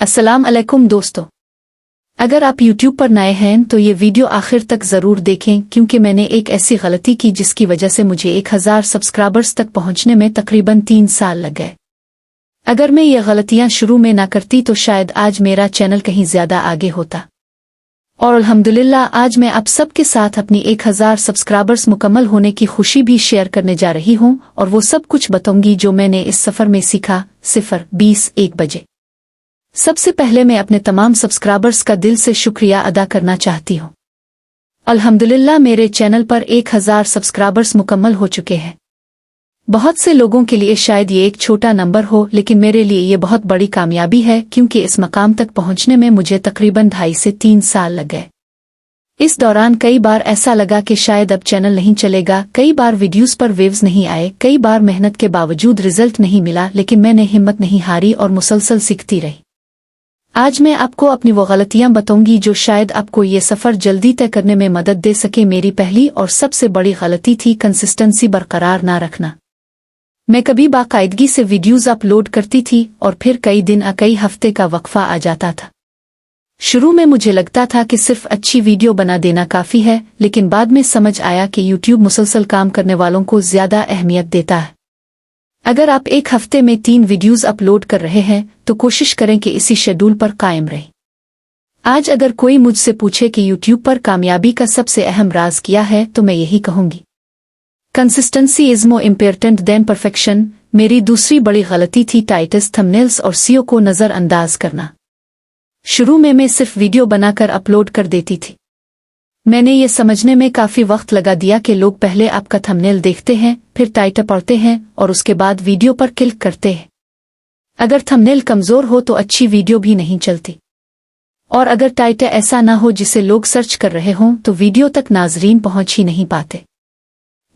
अस्सलाम अलैकुम दोस्तों, अगर आप YouTube पर नए हैं तो ये वीडियो आखिर तक ज़रूर देखें क्योंकि मैंने एक ऐसी गलती की जिसकी वजह से मुझे 1000 सब्सक्राइबर्स तक पहुंचने में तकरीबन 3 साल लग गए। अगर मैं ये गलतियां शुरू में ना करती तो शायद आज मेरा चैनल कहीं ज़्यादा आगे होता। और अल्हम्दुलिल्लाह आज मैं आप सबके साथ अपनी 1000 सब्सक्राइबर्स मुकम्मल होने की खुशी भी शेयर करने जा रही हूं और वो सब कुछ बताऊंगी जो मैंने इस सफ़र में सीखा। 0-20-1 बजे सबसे पहले मैं अपने तमाम सब्सक्राइबर्स का दिल से शुक्रिया अदा करना चाहती हूँ। अल्हम्दुलिल्लाह मेरे चैनल पर 1000 सब्सक्राइबर्स मुकम्मल हो चुके हैं। बहुत से लोगों के लिए शायद ये एक छोटा नंबर हो, लेकिन मेरे लिए ये बहुत बड़ी कामयाबी है क्योंकि इस मकाम तक पहुंचने में मुझे तकरीबन 2.5 से 3 साल लग गए। इस दौरान कई बार ऐसा लगा कि शायद अब चैनल नहीं चलेगा, कई बार वीडियोस पर व्यूज नहीं आए, कई बार मेहनत के बावजूद रिजल्ट नहीं मिला, लेकिन मैंने हिम्मत नहीं हारी और मुसलसल सीखती रही। आज मैं आपको अपनी वो गलतियां बताऊंगी जो शायद आपको ये सफ़र जल्दी तय करने में मदद दे सके। मेरी पहली और सबसे बड़ी गलती थी कंसिस्टेंसी बरकरार ना रखना। मैं कभी बाकायदगी से वीडियोस अपलोड करती थी और फिर कई दिन कई हफ्ते का वक्फा आ जाता था। शुरू में मुझे लगता था कि सिर्फ अच्छी वीडियो बना देना काफ़ी है, लेकिन बाद में समझ आया कि YouTube मुसलसल काम करने वालों को ज़्यादा अहमियत देता है। अगर आप एक हफ्ते में 3 वीडियोस अपलोड कर रहे हैं तो कोशिश करें कि इसी शेड्यूल पर कायम रहें। आज अगर कोई मुझसे पूछे कि YouTube पर कामयाबी का सबसे अहम राज क्या है तो मैं यही कहूंगी, consistency is more important than perfection. मेरी दूसरी बड़ी गलती थी टाइटल्स, थंबनेल्स और SEO को नज़रअंदाज करना। शुरू में मैं सिर्फ वीडियो बनाकर अपलोड कर देती थी। मैंने ये समझने में काफ़ी वक्त लगा दिया कि लोग पहले आपका थंबनेल देखते हैं, फिर टाइटल पढ़ते हैं और उसके बाद वीडियो पर क्लिक करते हैं। अगर थंबनेल कमज़ोर हो तो अच्छी वीडियो भी नहीं चलती, और अगर टाइटल ऐसा ना हो जिसे लोग सर्च कर रहे हों तो वीडियो तक नाज़रीन पहुंच ही नहीं पाते।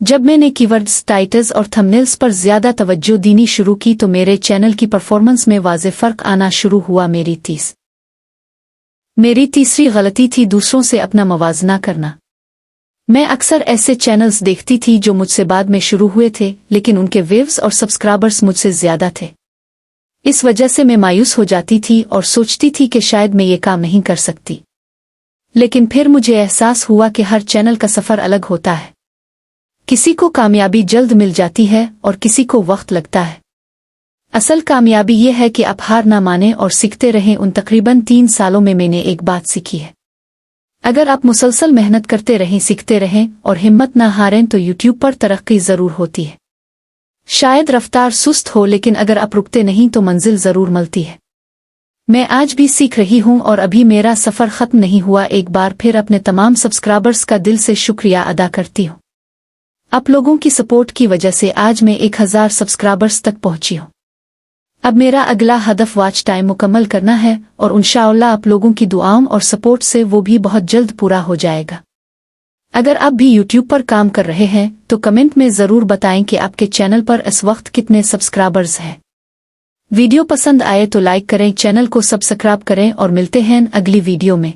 जब मैंने कीवर्ड्स, टाइटल्स और थंबनेल्स पर ज़्यादा तवज्जो देनी शुरू की तो मेरे चैनल की परफॉर्मेंस में वाज़े फ़र्क आना शुरू हुआ। मेरी तीसरी गलती थी दूसरों से अपना मवाजना करना। मैं अक्सर ऐसे चैनल्स देखती थी जो मुझसे बाद में शुरू हुए थे, लेकिन उनके व्यूज और सब्सक्राइबर्स मुझसे ज़्यादा थे। इस वजह से मैं मायूस हो जाती थी और सोचती थी कि शायद मैं ये काम नहीं कर सकती। लेकिन फिर मुझे एहसास हुआ कि हर चैनल का सफ़र अलग होता है। किसी को कामयाबी जल्द मिल जाती है और किसी को वक्त लगता है। असल कामयाबी ये है कि आप हार ना माने और सीखते रहें। उन तकरीबन 3 सालों में मैंने एक बात सीखी है, अगर आप मुसलसल मेहनत करते रहें, सीखते रहें और हिम्मत ना हारें तो YouTube पर तरक्की ज़रूर होती है। शायद रफ्तार सुस्त हो, लेकिन अगर आप रुकते नहीं तो मंजिल ज़रूर मिलती है। मैं आज भी सीख रही हूँ और अभी मेरा सफ़र ख़त्म नहीं हुआ। एक बार फिर अपने तमाम सब्सक्राइबर्स का दिल से शुक्रिया अदा करती हूँ। आप लोगों की सपोर्ट की वजह से आज मैं 1000 सब्सक्राइबर्स तक पहुँची हूँ। अब मेरा अगला हदफ वॉच टाइम मुकम्मल करना है और इंशाअल्लाह आप लोगों की दुआओं और सपोर्ट से वो भी बहुत जल्द पूरा हो जाएगा। अगर आप भी YouTube पर काम कर रहे हैं तो कमेंट में ज़रूर बताएं कि आपके चैनल पर इस वक्त कितने सब्सक्राइबर्स हैं। वीडियो पसंद आए तो लाइक करें, चैनल को सब्सक्राइब करें और मिलते हैं अगली वीडियो में।